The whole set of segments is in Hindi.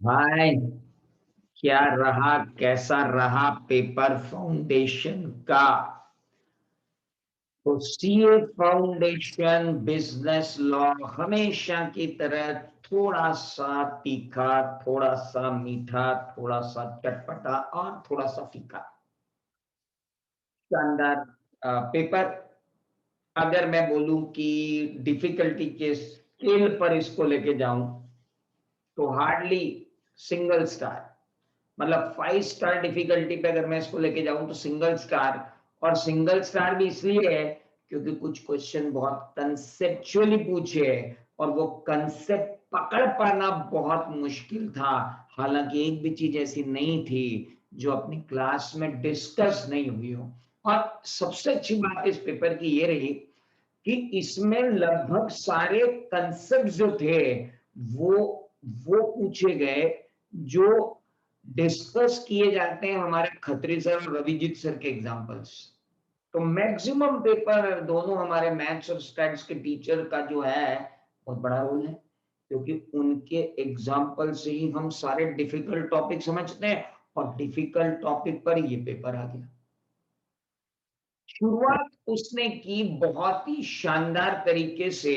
हाय, क्या रहा, कैसा रहा पेपर फाउंडेशन का? तो सीए फाउंडेशन बिजनेस लॉ हमेशा की तरह थोड़ा सा तीखा, थोड़ा सा मीठा, थोड़ा सा चटपटा और थोड़ा सा फीका। शानदार पेपर। अगर मैं बोलूं कि डिफिकल्टी के स्केल पर इसको लेके जाऊं तो हार्डली सिंगल स्टार, मतलब 5 स्टार डिफिकल्टी पे अगर मैं इसको लेके जाऊं तो सिंगल स्टार। और सिंगल स्टार भी इसलिए है क्योंकि कुछ क्वेश्चन बहुत कंसेप्चुअली पूछे हैं और वो कंसेप्ट पकड़ पाना बहुत मुश्किल था। हालांकि एक भी चीज ऐसी नहीं थी जो अपनी क्लास में डिस्कस नहीं हुई हो। और सबसे अच्छी बात इस पेपर की ये रही कि इसमें लगभग सारे कंसेप्ट जो थे वो वो पूछे गए जो डिस्कस किए जाते हैं हमारे खत्री सर और रविजीत सर के एग्जांपल्स। तो मैक्सिमम पेपर दोनों हमारे मैथ्स और स्टैट्स के टीचर का जो है बहुत बड़ा रोल है, क्योंकि उनके एग्जाम्पल से ही हम सारे डिफिकल्ट टॉपिक समझते हैं और डिफिकल्ट टॉपिक पर ये पेपर आ गया। शुरुआत उसने की बहुत ही शानदार तरीके से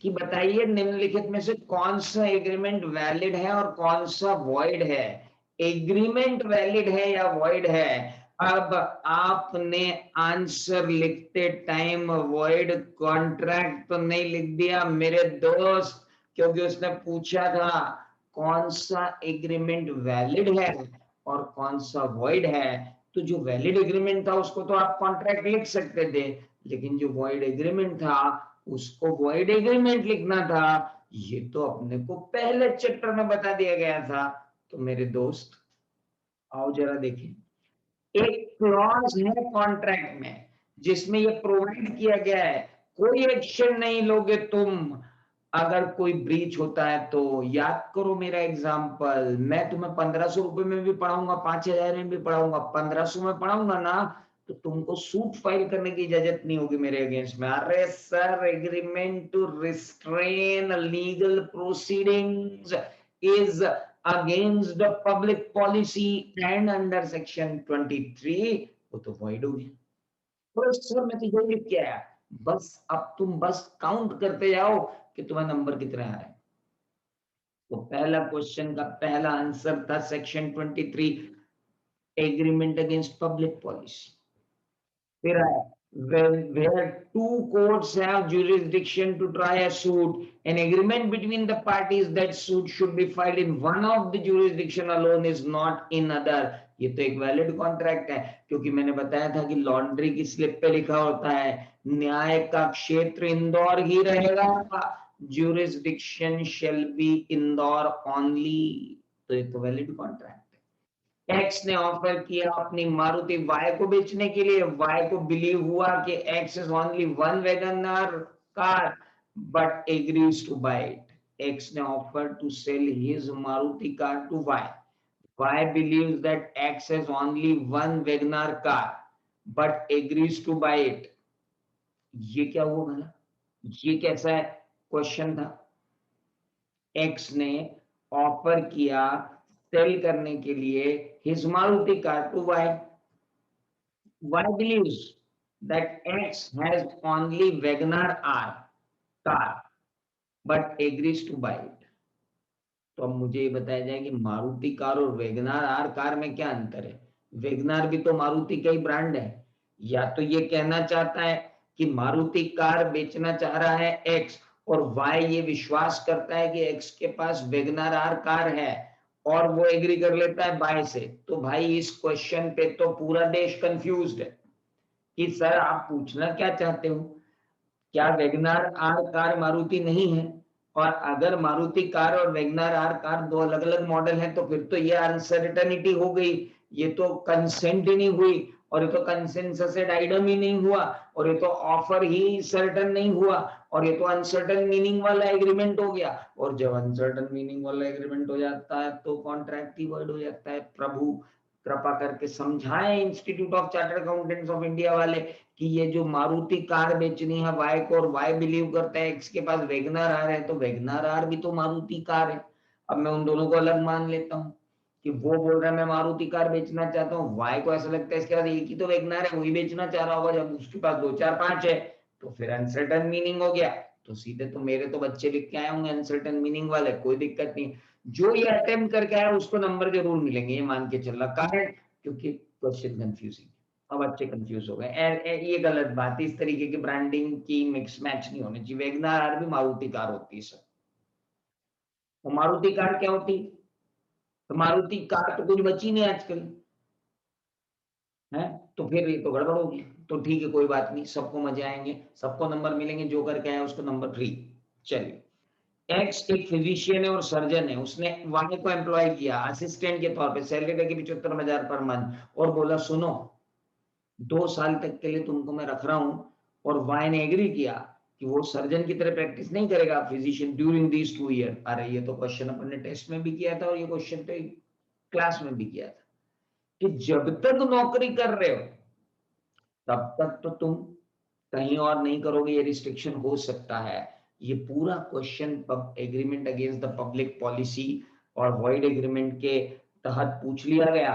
कि बताइए निम्नलिखित में से कौन सा एग्रीमेंट वैलिड है और कौन सा वॉइड है। एग्रीमेंट वैलिड है या वॉइड है? अब आपने आंसर लिखते टाइम वॉइड कॉन्ट्रैक्ट तो नहीं लिख दिया मेरे दोस्त, क्योंकि उसने पूछा था कौन सा एग्रीमेंट वैलिड है और कौन सा वॉइड है। तो जो वैलिड एग्रीमेंट था उसको तो आप कॉन्ट्रैक्ट लिख सकते थे, लेकिन जो वॉइड एग्रीमेंट था उसको वॉइड एग्रीमेंट लिखना था। ये तो अपने को पहले चैप्टर में बता दिया गया था। तो मेरे दोस्त आओ जरा देखें, एक क्लॉज है कॉन्ट्रैक्ट में जिसमें ये प्रोवाइड किया गया है कोई एक्शन नहीं लोगे तुम अगर कोई ब्रीच होता है तो। याद करो मेरा एग्जाम्पल, मैं तुम्हें 1500 रुपए में भी पढ़ाऊंगा, 5000 में भी पढ़ाऊंगा, 1500 में पढ़ाऊंगा ना, तो तुमको सूट फाइल करने की इजाजत नहीं होगी मेरे अगेंस्ट में। अरे sir, agreement to restrain legal proceedings is against the public policy and under section 23, वो तो वॉइड हो गया। तो सर मैं तो यही लिख के आया, बस अब तुम बस काउंट करते जाओ कि तुम्हारा नंबर कितना आ रहा है। तो पहला क्वेश्चन का पहला आंसर था section 23, agreement against public policy. फिर आया, where two courts have jurisdiction to try a suit, an agreement between the parties that suit should be filed in one of the jurisdiction alone is not in other। ये तो एक वैलिड कॉन्ट्रैक्ट है, क्योंकि मैंने बताया था कि लॉन्ड्री की स्लिप पे लिखा होता है न्याय का क्षेत्र इंदौर ही रहेगा, jurisdiction shall be Indore only. तो ये तो वैलिड कॉन्ट्रैक्ट। एक्स ने ऑफर किया अपनी मारुति वाई को बेचने के लिए, वाई को बिलीव हुआ कि X is only one WagonR car but agrees to buy it. X ने offer to sell his Maruti car to Y, Y believes that X is only one WagonR car but agrees to buy it. ये क्या हुआ भला? ये कैसा है क्वेश्चन था? एक्स ने ऑफर किया सेल करने के लिए his Maruti car to Y, Y believes that X has only Wagoner R car but agrees to buy it। तो अब मुझे ये बताया जाए कि मारुति कार और वेगनार आर कार में क्या अंतर है? वेगनार भी तो मारुति का ही ब्रांड है। या तो ये कहना चाहता है कि मारुति कार बेचना चाह रहा है एक्स और वाई ये विश्वास करता है कि एक्स के पास वेगनार आर कार है और वो एग्री कर लेता है बाय से। तो भाई इस क्वेश्चन पे तो पूरा देश कंफ्यूज्ड है कि सर आप पूछना क्या चाहते हो, क्या वेगनार आर कार मारुति नहीं है? और अगर मारुति कार और वेगनार आर कार दो अलग अलग मॉडल हैं तो फिर तो ये अनसर्टेनिटी हो गई, ये तो कंसेंट ही नहीं हुई, और ये तो कंसेंसस आइडम ही नहीं हुआ, और ये तो ऑफर ही सर्टन नहीं हुआ, और ये तो अनसर्टन मीनिंग वाला एग्रीमेंट हो गया। और जब अनसर्टन मीनिंग वाला एग्रीमेंट हो जाता है तो कॉन्ट्रैक्ट ही वर्ड हो जाता है। प्रभु कृपा करके समझाएं institute of chartered accountants of India वाले कि ये जो मारुति कार बेचनी है वाई को और वाई बिलीव करता है एक्स के पास वेगनार आर है, तो वेगनार आर भी तो मारुति कार है। अब मैं उन दोनों को अलग मान लेता हूँ कि वो बोल रहा है मैं मारुति कार बेचना चाहता हूँ, वाई को ऐसा लगता है इसके बाद एक ही तो वैगनर है वही बेचना चाह रहा होगा, जब उसके पास 2 4 5 है तो फिर अनसर्टन मीनिंग हो गया। तो सीधे तो मेरे तो बच्चे लिख के आए होंगे अनसर्टन मीनिंग वाले, कोई दिक्कत नहीं। जो ये अटेम्प्ट करके आया उसको नंबर जरूर मिलेंगे, ये मान के चल रहा। कारण क्योंकि क्वेश्चन कंफ्यूजिंग, अब बच्चे कंफ्यूज हो गए। ये गलत बात है, इस तरीके की ब्रांडिंग की मिक्स मैच नहीं होनी चाहिए। वैगनर आर भी मारुति कार होती है सर, तो मारुति कार क्या होती, तो मारुति कार तो कुछ बची नहीं आजकल है, तो फिर ये तो गड़बड़ होगी। तो ठीक है कोई बात नहीं, सबको मजे आएंगे, सबको नंबर मिलेंगे, जो करके आया उसको नंबर फ्री। चलिए, एक्स एक फिजिशियन है और सर्जन है, उसने वाई को एम्प्लॉय किया असिस्टेंट के तौर पे, सैलरी देगी 75,000 पर मंथ, और बोला सुनो 2 साल तक के लिए तुमको मैं रख रहा हूं, और वाई ने एग्री किया कि वो सर्जन की तरह प्रैक्टिस नहीं करेगा फिजिशियन ड्यूरिंग दीज 2 ईयर। अरे ये तो क्वेश्चन अपन ने टेस्ट में भी किया था और ये क्वेश्चन तो क्लास में भी किया था कि जब तक नौकरी कर रहे हो तब तक तो तुम कहीं और नहीं करोगे, ये रिस्ट्रिक्शन हो सकता है। ये पूरा question agreement against the public policy और वॉइड एग्रीमेंट के तहत पूछ लिया गया।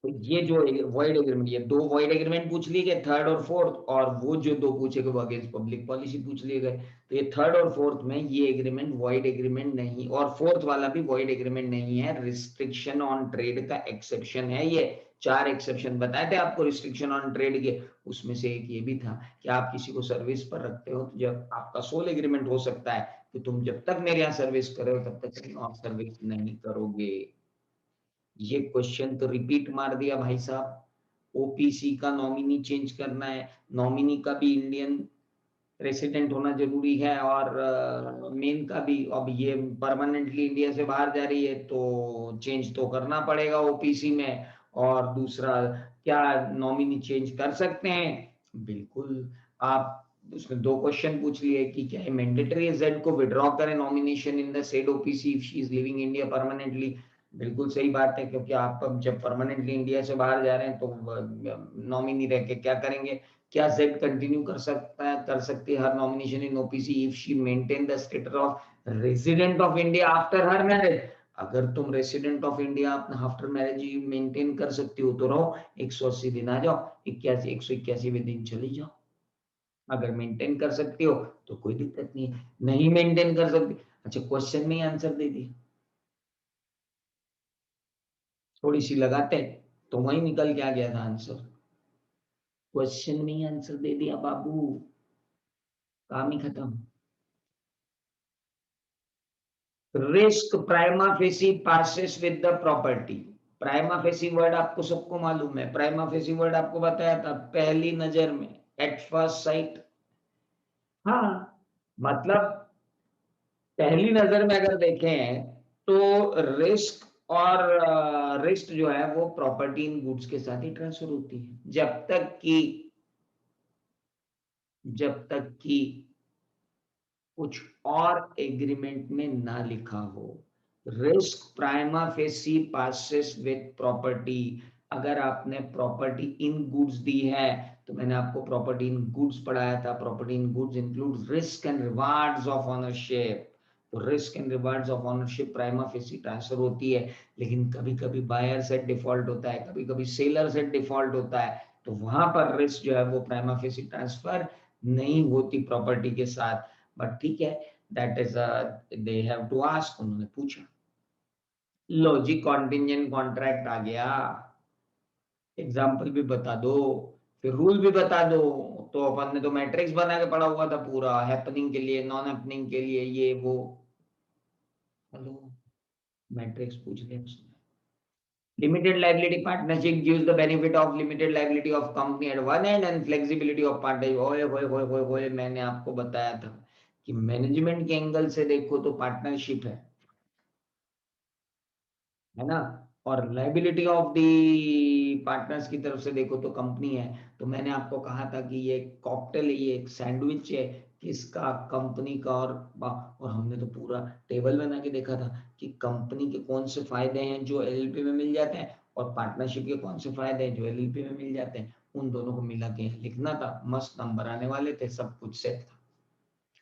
तो ये जो वॉइड एग्रीमेंट, ये 2 वॉइड एग्रीमेंट पूछ लिए गए, थर्ड और फोर्थ, और वो जो 2 पूछे गए वो अगेंस्ट पब्लिक पॉलिसी पूछ लिए गए। तो ये थर्ड और फोर्थ में ये एग्रीमेंट वॉइड एग्रीमेंट नहीं, और फोर्थ वाला भी वॉइड एग्रीमेंट नहीं है, रिस्ट्रिक्शन ऑन ट्रेड का एक्सेप्शन है। ये 4 एक्सेप्शन बताए थे आपको रिस्ट्रिक्शन ऑन ट्रेड के, उसमें से एक ये भी था कि आप किसी को सर्विस पर रखते हो तो जब आपका सोल एग्रीमेंट हो सकता है कि तुम जब तक मेरे यहाँ सर्विस कर रहे हो तब तक कहीं और सर्विस नहीं करोगे। ये क्वेश्चन तो रिपीट मार दिया भाई साहब। ओपीसी का नॉमिनी चेंज करना है, नॉमिनी का भी इंडियन रेसिडेंट होना जरूरी है, और मेन का भी। अब ये परमानेंटली इंडिया से बाहर जा रही है तो चेंज तो करना पड़ेगा ओपीसी में। और दूसरा, क्या नॉमिनी चेंज कर सकते हैं? बिल्कुल। आप उसमें 2 क्वेश्चन पूछ लिए कि क्या मैंडेटरी है जेड को विड्रॉ करें nomination in the said OPC if she is living India permanently. बिल्कुल सही बात है, क्योंकि आप अब जब परमानेंटली इंडिया से बाहर जा रहे हैं तो नॉमिनी रह के क्या करेंगे? क्या जेड कंटिन्यू कर सकता है, कर सकती है her nomination in OPC if she maintain the status of resident of India after her marriage? अगर तुम resident of India after marriage maintain कर सकती हो तो रहो, 180 दिन आ जाओ, 181वें दिन चली जाओ। अगर मेंटेन कर सकती हो तो कोई दिक्कत नहीं है, नहीं मेंटेन कर सकती, अच्छा क्वेश्चन में ही आंसर दे दिया, थोड़ी सी लगाते तो वही निकल के आ गया था आंसर। क्वेश्चन में ही आंसर दे दिया बाबू, काम ही खत्म। Risk prima facie passes with the property. Prima facie word आपको सबको मालूम है, प्राइमा फेसी वर्ड आपको बताया था पहली नजर में, एट फर्स्ट साइट। हाँ, मतलब पहली नजर में अगर देखें तो रिस्क और रिस्क जो है वो प्रॉपर्टी इन गुड्स के साथ ही ट्रांसफर होती है, जब तक कि कुछ और एग्रीमेंट में ना लिखा हो। Risk prima facie passes with property. अगर आपने प्रॉपर्टी इन गुड्स दी है, तो मैंने आपको प्रॉपर्टी इन गुड्स पढ़ाया था, property in goods include risk and rewards of ownership. तो risk and rewards of ownership prima facie transfer होती है, लेकिन कभी कभी बायर सेट डिफॉल्ट होता है, कभी कभी सेलर सेट डिफॉल्ट होता है, तो वहां पर रिस्क जो है वो प्राइमा फेसी ट्रांसफर नहीं होती प्रॉपर्टी के साथ। बट ठीक है, that is they have to ask, उन्होंने पूछा। लो जी, कॉन्टिंजेंट कॉन्ट्रैक्ट आ गया, एग्जाम्पल भी बता दो, फिर रूल भी बता दो। तो अपन ने तो मैट्रिक्स बना के पढ़ा हुआ था पूरा, हैपनिंग के लिए, नॉन हैपनिंग के लिए, ये वो। हेलो, मैट्रिक्स पूछ लिया उसने। Limited liability partnership gives the benefit of limited liability of company at one end and flexibility of partnership। ओए होए होए होए होए, मैंने आपको बताया था कि मैनेजमेंट के एंगल से देखो तो पार्टनरशिप है ना, और लाइबिलिटी ऑफ दी पार्टनर्स की तरफ से देखो तो कंपनी है। तो मैंने आपको कहा था कि ये कॉकटेल है, ये एक सैंडविच है, किसका? कंपनी का। और हमने तो पूरा टेबल बना के देखा था कि कंपनी के कौन से फायदे हैं जो एलएलपी में मिल जाते हैं, और पार्टनरशिप के कौन से फायदे हैं जो एलएलपी में मिल जाते हैं। उन दोनों को मिला के लिखना था, मस्त नंबर आने वाले थे, सब कुछ सेट था,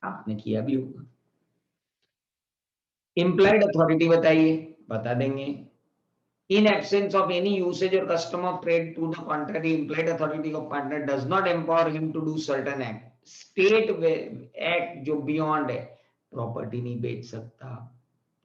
आपने किया भी होगा। इम्प्लाइड अथॉरिटी बताइए, बता देंगे। In absence of any usage और custom of trade to the contrary, implied authority of partner does not empower him to do certain act. State act जो बियॉन्ड है, प्रॉपर्टी नहीं बेच सकता,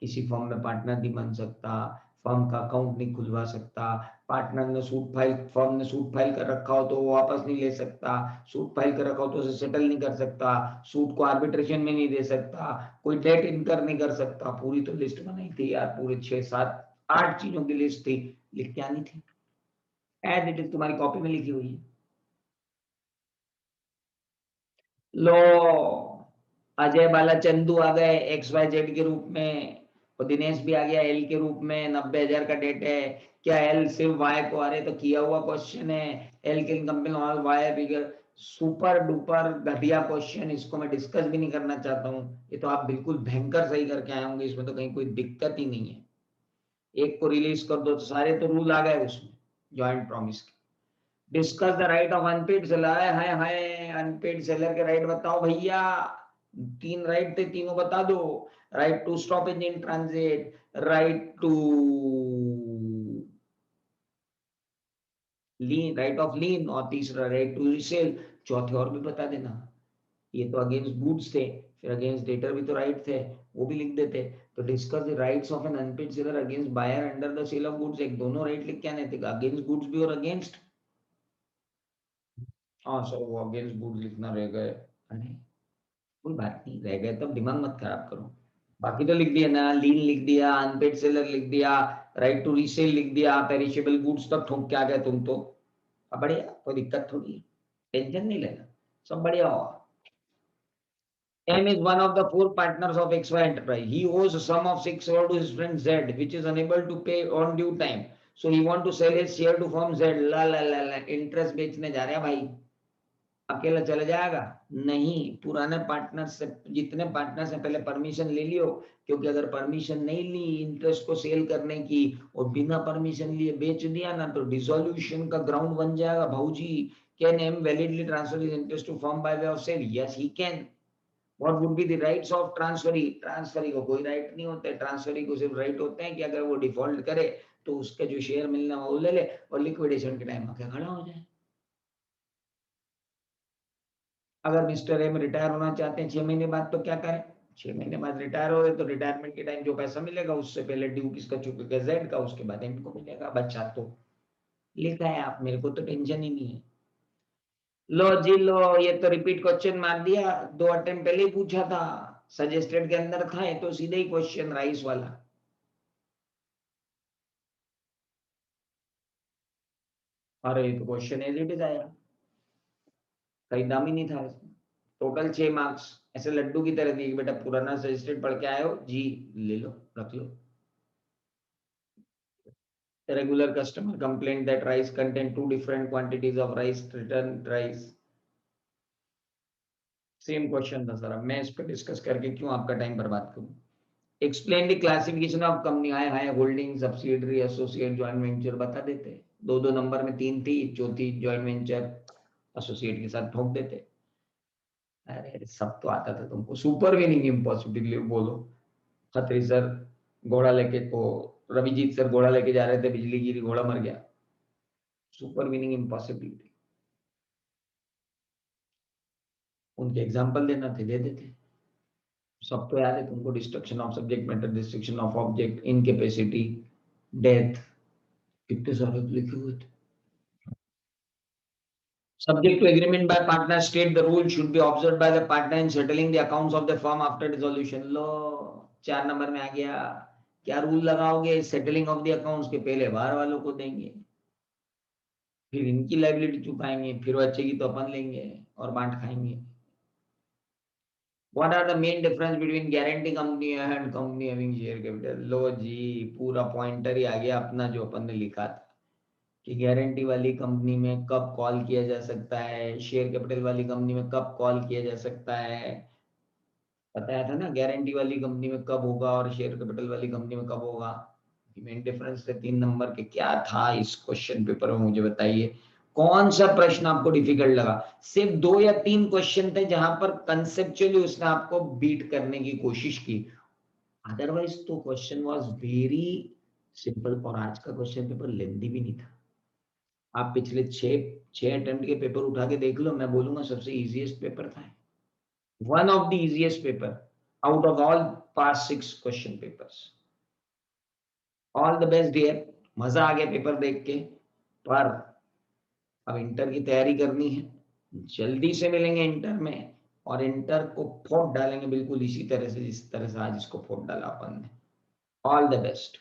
किसी फर्म में पार्टनर नहीं बन सकता, फर्म का अकाउंट नहीं खुलवा सकता, पार्टनर ने सूट फाइल, फर्म ने सूट फाइल कर रखा हो तो वो वापस नहीं ले सकता, सूट फाइल कर रखा हो तो उसे सेटल नहीं कर सकता, सूट को आर्बिट्रेशन में नहीं दे सकता, कोई डेट इनकर नहीं कर सकता। पूरी तो लिस्ट बनाई थी यार, पूरे 6 7 8 चीजों की लिस्ट थी, लिख के आनी थी। एज इट इज तुम्हारी कॉपी में लिखी हुई है। लो, अजय बाला चंदू आ गए XYZ के रूप में, और दिनेश भी आ गया एल के रूप में। 90,000 का डेट है। क्या एल सिर्फ वाई को, अरे तो किया हुआ क्वेश्चन है। एल किन company all why bigger, super duper घटिया क्वेश्चन, इसको मैं डिस्कस भी नहीं करना चाहता हूँ। ये तो आप बिल्कुल भयंकर सही करके आए होंगे, इसमें तो कहीं कोई दिक्कत ही नहीं है। एक को रिलीज कर दो तो सारे तो रूल आ गए उसमें, ज्वाइंट प्रॉमिस के। Discuss the right of unpaid seller, हाय हाय अनपेड सेलर के राइट बताओ भैया। 3 राइट थे, तीनों बता दो। Right to stop in transit, right to lien, right of lien, और तीसरा राइट टू रीसेल। चौथे और भी बता देना। ये तो अगेंस्ट गुड्स थे, फिर अगेंस्ट डेटर भी तो राइट थे, वो भी लिख देते। तो discuss the rights of an unpaid seller against buyer under the sale of goods, एक दोनों राइट लिख के आने थे, अगेंस्ट गुड्स भी और अगेंस्ट, हाँ सर वो अगेंस्ट गुड्स लिखना रह गए। अरे कोई बात नहीं, रह गए तब दिमाग मत खराब करो। बाकी तो लिख दिया ना, लीन लिख दिया, अनपेड सेलर लिख दिया, राइट टू रीसेल लिख दिया, पेरिशेबल गुड्स तक ठोक के आ गए तुम तो। अब बढ़िया, कोई दिक्कत थोड़ी है, टेंशन नहीं लेना, सब बढ़िया होगा। M is one of the 4 partners of XY enterprise. He owes a sum of 6 crore to his friend Z, which is unable to pay on due time. So he want to sell his share to firm Z. ला ला ला ला, इंटरेस्ट बेचने जा रहे हैं भाई। अकेला चला जाएगा? नहीं, पुराने पार्टनर से, जितने पार्टनर से पहले परमिशन ले लियो, क्योंकि अगर परमिशन नहीं ली इंटरेस्ट को सेल करने की और बिना परमिशन लिए बेच दिया ना, तो डिसोल्यूशन का ग्राउंड बन जाएगा भाऊजी। Can M validly transfer his interest to firm by way of sale? Yes he can. What would be the rights of transferee? Transferee को कोई राइट नहीं होते, ट्रांसफरी को सिर्फ राइट होते हैं कि अगर वो डिफॉल्ट करे तो उसके जो शेयर मिलना वो ले ले और लिक्विडेशन के टाइम आके खड़ा हो जाए। अगर मिस्टर एम रिटायर होना चाहते हैं 6 महीने बाद, तो क्या करें? 6 महीने बाद रिटायर हो गए तो रिटायरमेंट के टाइम जो पैसा मिलेगा उससे पहले ड्यू किसका चुकेगा? जेड का, उसके बाद एम को मिलेगा। बच्चा तो लिखा है, आप मेरे को तो टेंशन ही नहीं है। लो जी लो, ये तो रिपीट क्वेश्चन मार दिया, 2 अटेम्प्ट पहले ही पूछा था, सजेस्टेड के अंदर था, ये तो सीधे ही क्वेश्चन राइस वाला। अरे ये तो क्वेश्चन एज इट इज आया, कहीं दाम ही नहीं था इसमें। टोटल 6 मार्क्स ऐसे लड्डू की तरह दिए, बेटा पुराना सजेस्टेड पढ़ के आए हो जी, ले लो, रख लो। Regular customer complained that rice contained 2 different quantities of rice, returned rice। Same question था सर, अब मैं इस पर डिस्कस करके क्यों आपका टाइम बर्बाद करूं। Explain the classification of company, आए हाय holding, subsidiary, associate, joint venture बता देते। 2 2 नंबर में 3 थी, चौथी जॉइंट वेंचर एसोसिएट के साथ ठोक देते। अरे सब तो आता था तुमको, सुपर विनिंग इम्पॉसिबिलिटी बोलो। खत्री सर घोड़ा लेके को, रविजीत सर घोड़ा लेके जा रहे थे, बिजली गिरी, घोड़ा मर गया। सुपर विनिंग इम्पॉसिबिलिटी, उनके एग्जाम्पल देना थे, दे देते। सब तो याद है तुमको, destruction of subject matter, destruction of object, incapacity, death, कितने सारे तो लिखे हुए थे। Subject to agreement by partner, state the rule should be observed by the partner in settling the accounts of the firm after dissolution। Low 4 number में आ गया। क्या रूल लगाओगे? सेटलिंग ऑफ द अकाउंट्स के पहले बाहर वालों को देंगे, फिर इनकी लाइबिलिटी चुकाएंगे, फिर बचेगी तो अपन लेंगे और बांट खाएंगे। What are the main difference between guarantee company and company having share capital? लो जी, पूरा पॉइंटर ही आ गया अपना जो अपन ने लिखा था कि गारंटी वाली कंपनी में कब कॉल किया जा सकता है, शेयर कैपिटल वाली कंपनी में कब कॉल किया जा सकता है। बताया था ना, गारंटी वाली कंपनी में कब होगा और शेयर कैपिटल वाली कंपनी में कब होगा। मेन डिफरेंस थे 3 नंबर के। क्या था इस क्वेश्चन पेपर में, मुझे बताइए कौन सा प्रश्न आपको डिफिकल्ट लगा? सिर्फ 2 या 3 क्वेश्चन थे जहां पर कंसेप्चुअली उसने आपको बीट करने की कोशिश की। अदरवाइज तो क्वेश्चन वाज वेरी सिंपल और आज का क्वेश्चन पेपर लेंथी भी नहीं था। आप पिछले छह अटेम्प्ट के पेपर उठा के देख लो, मैं बोलूंगा सबसे इजीएस्ट पेपर था, one of the easiest paper out of all past 6 question papers. All the best dear, मजा आ गया पेपर देख के। पर अब इंटर की तैयारी करनी है, जल्दी से मिलेंगे इंटर में और इंटर को फोड़ डालेंगे बिल्कुल इसी तरह से जिस तरह से आज इसको फोड़ डाला अपन ने। All the best.